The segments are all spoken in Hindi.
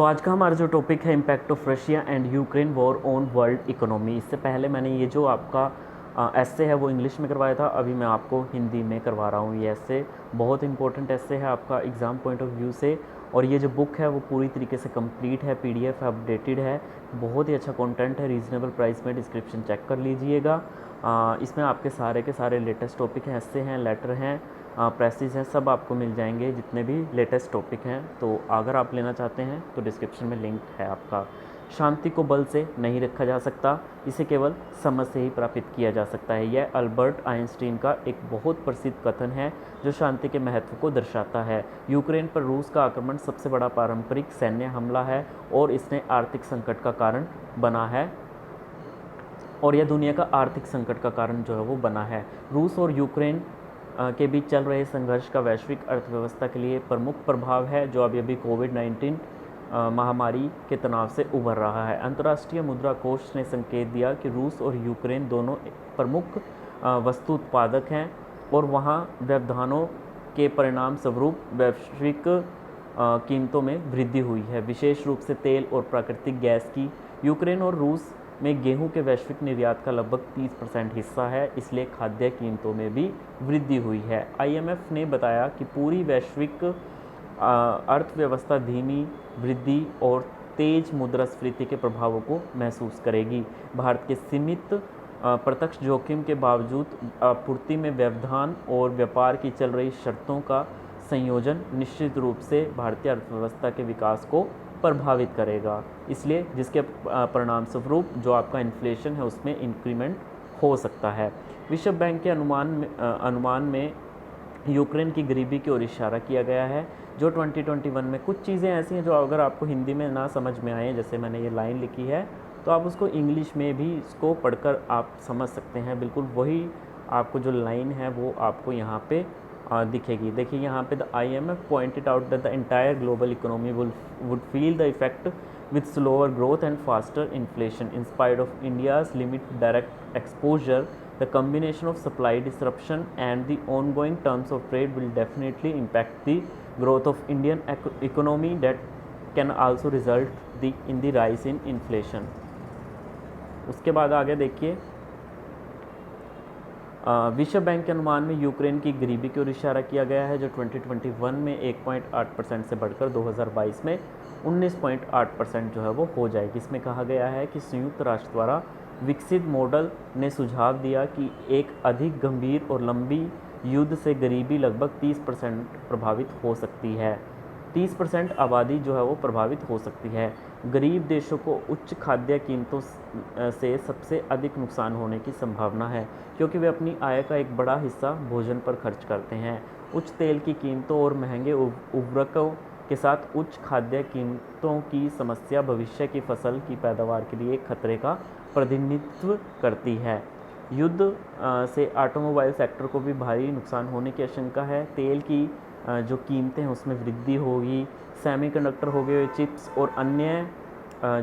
आज का हमारा जो टॉपिक है impact of Russia and Ukraine war on world economy. इससे पहले मैंने ये जो आपका एस्से है वो इंग्लिश में करवाया था, अभी मैं आपको हिंदी में करवा रहा हूँ। ये एस्से बहुत इंपॉर्टेंट एस्से है आपका एग्ज़ाम पॉइंट ऑफ व्यू से, और ये जो बुक है वो पूरी तरीके से कंप्लीट है, पीडीएफ अपडेटेड है, बहुत ही अच्छा कंटेंट है, रीज़नेबल प्राइस में। डिस्क्रिप्शन चेक कर लीजिएगा। इसमें आपके सारे के सारे लेटेस्ट टॉपिक हैं, एस्से हैं, लेटर हैं, प्रेसेस हैं, सब आपको मिल जाएंगे जितने भी लेटेस्ट टॉपिक हैं। तो अगर आप लेना चाहते हैं तो डिस्क्रिप्शन में लिंक है आपका। शांति को बल से नहीं रखा जा सकता, इसे केवल समझ से ही प्राप्त किया जा सकता है। यह अल्बर्ट आइंस्टीन का एक बहुत प्रसिद्ध कथन है जो शांति के महत्व को दर्शाता है। यूक्रेन पर रूस का आक्रमण सबसे बड़ा पारंपरिक सैन्य हमला है और इसने आर्थिक संकट का कारण बना है, और यह दुनिया का आर्थिक संकट का कारण जो है वो बना है। रूस और यूक्रेन के बीच चल रहे संघर्ष का वैश्विक अर्थव्यवस्था के लिए प्रमुख प्रभाव है, जो अभी कोविड-19 महामारी के तनाव से उभर रहा है। अंतर्राष्ट्रीय मुद्रा कोष ने संकेत दिया कि रूस और यूक्रेन दोनों प्रमुख वस्तु उत्पादक हैं और वहाँ व्यवधानों के परिणाम स्वरूप वैश्विक कीमतों में वृद्धि हुई है, विशेष रूप से तेल और प्राकृतिक गैस की। यूक्रेन और रूस में गेहूं के वैश्विक निर्यात का लगभग 30% हिस्सा है, इसलिए खाद्य कीमतों में भी वृद्धि हुई है। आईएमएफ ने बताया कि पूरी वैश्विक अर्थव्यवस्था धीमी वृद्धि और तेज मुद्रास्फीति के प्रभावों को महसूस करेगी। भारत के सीमित प्रत्यक्ष जोखिम के बावजूद आपूर्ति में व्यवधान और व्यापार की चल रही शर्तों का संयोजन निश्चित रूप से भारतीय अर्थव्यवस्था के विकास को प्रभावित करेगा, इसलिए जिसके परिणाम स्वरूप जो आपका इन्फ्लेशन है उसमें इंक्रीमेंट हो सकता है। विश्व बैंक के अनुमान में यूक्रेन की गरीबी की ओर इशारा किया गया है, जो 2021 में कुछ चीज़ें ऐसी हैं जो अगर आपको हिंदी में ना समझ में आए, जैसे मैंने ये लाइन लिखी है, तो आप उसको इंग्लिश में भी इसको पढ़कर आप समझ सकते हैं। बिल्कुल वही आपको जो लाइन है वो आपको यहाँ पे दिखेगी। देखिए यहाँ पे the IMF pointed out that the entire global economy would feel the effect with slower growth and faster inflation. In spite of India's limited direct exposure, the combination of supply disruption and the ongoing terms of trade will definitely impact the growth of Indian economy that can also result in the rise in inflation. उसके बाद आगे देखिए, विश्व बैंक के अनुमान में यूक्रेन की गरीबी की ओर इशारा किया गया है, जो 2021 में 1.8% से बढ़कर 2022 में 19.8% जो है वो हो जाएगी। इसमें कहा गया है कि संयुक्त राष्ट्र द्वारा विकसित मॉडल ने सुझाव दिया कि एक अधिक गंभीर और लंबी युद्ध से गरीबी लगभग 30% प्रभावित हो सकती है। 30% आबादी जो है वो प्रभावित हो सकती है। गरीब देशों को उच्च खाद्य कीमतों से सबसे अधिक नुकसान होने की संभावना है, क्योंकि वे अपनी आय का एक बड़ा हिस्सा भोजन पर खर्च करते हैं। उच्च तेल की कीमतों और महंगे उर्वरकों के साथ उच्च खाद्य कीमतों की समस्या भविष्य की फसल की पैदावार के लिए एक खतरे का प्रतिनिधित्व करती है। युद्ध से ऑटोमोबाइल सेक्टर को भी भारी नुकसान होने की आशंका है। तेल की जो कीमतें हैं उसमें वृद्धि होगी। सेमीकंडक्टर हो गए, चिप्स और अन्य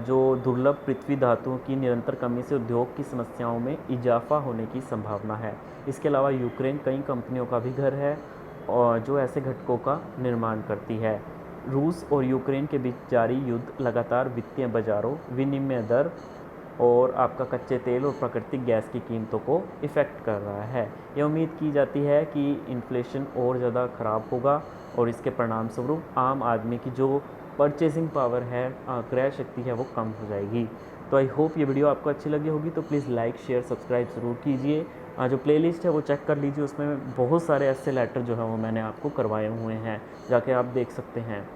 जो दुर्लभ पृथ्वी धातुओं की निरंतर कमी से उद्योग की समस्याओं में इजाफा होने की संभावना है। इसके अलावा यूक्रेन कई कंपनियों का भी घर है और जो ऐसे घटकों का निर्माण करती है। रूस और यूक्रेन के बीच जारी युद्ध लगातार वित्तीय बाजारों, विनिमय दर और आपका कच्चे तेल और प्राकृतिक गैस की कीमतों को इफ़ेक्ट कर रहा है। यह उम्मीद की जाती है कि इन्फ्लेशन और ज़्यादा ख़राब होगा और इसके परिणाम स्वरूप आम आदमी की जो परचेसिंग पावर है, क्रय शक्ति है, वो कम हो जाएगी। तो आई होप ये वीडियो आपको अच्छी लगी होगी, तो प्लीज़ लाइक शेयर सब्सक्राइब ज़रूर कीजिए। जो प्लेलिस्ट है वो चेक कर लीजिए, उसमें बहुत सारे ऐसे लेटर जो है वो मैंने आपको करवाए हुए हैं, जाके आप देख सकते हैं।